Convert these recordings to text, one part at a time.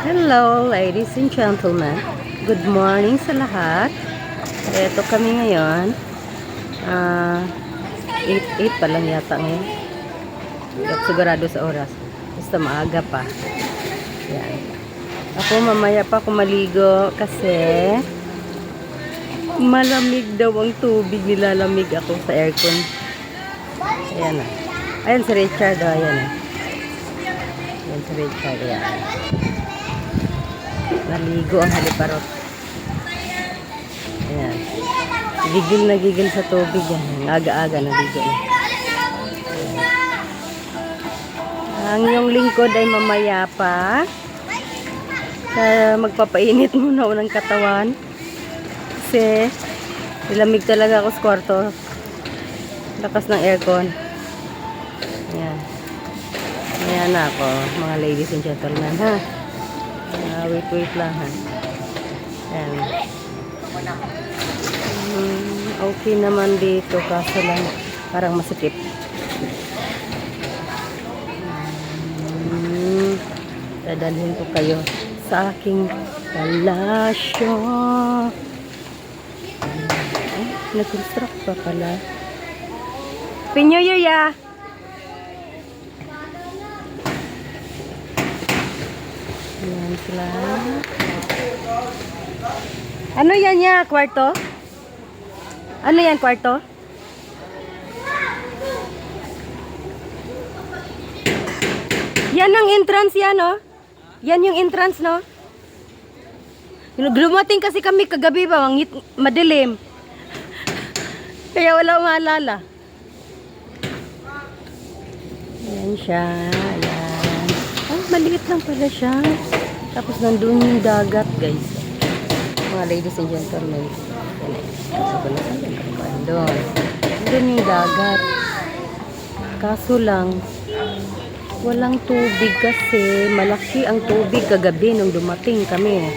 Hello, ladies and gentlemen. Good morning sa lahat. Ito kami ngayon. 8 pa lang yata ngayon. Hindi ako sigurado sa oras. Basta maaga pa. Yan. Ako mamaya pa ako maligo kasi malamig daw ang tubig. Nilalamig ako sa aircon. Ayan na. Ayan si Richard. Ayan na. Ayan si Richard. Ayan. Naligo ang haliparot. Ayan. Gigil na gigil sa tubig yan. Aga-aga naligo na. Ang iyong lingkod ay mamaya pa. Magpapainit muna ng katawan. Kasi nilamig talaga ako sa kwarto. Lakas ng aircon. Ayan. Ayan na ako, mga ladies and gentlemen, ha? Wait lang, ha? Ayan. Okay naman dito, kaso lang parang masikip. Dadalhin ko kayo sa aking palasyo. Nag-construct pa pala. Happy New Year, ya! Ayan sila. Ano yan ya? Kwarto? Ano yan, kwarto? Yan ang entrance yan, no? Yan yung entrance, no? Lumating kasi kami kagabi ba, madilim. Kaya wala maalala. Ayan siya. Ayan. Ay, maliit lang pala siya. Tapos nandun yung dagat, guys. Mga ladies and gentlemen. Doon. Doon yung dagat. Kaso lang, walang tubig kasi malaki ang tubig kagabi nung dumating kami.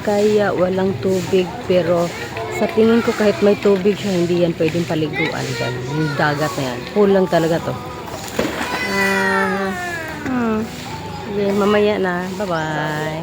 Kaya walang tubig, pero sa tingin ko kahit may tubig siya, hindi yan pwedeng paliguan dyan. Yung dagat na yan. Kulang talaga to. Mamaya na. Bye-bye.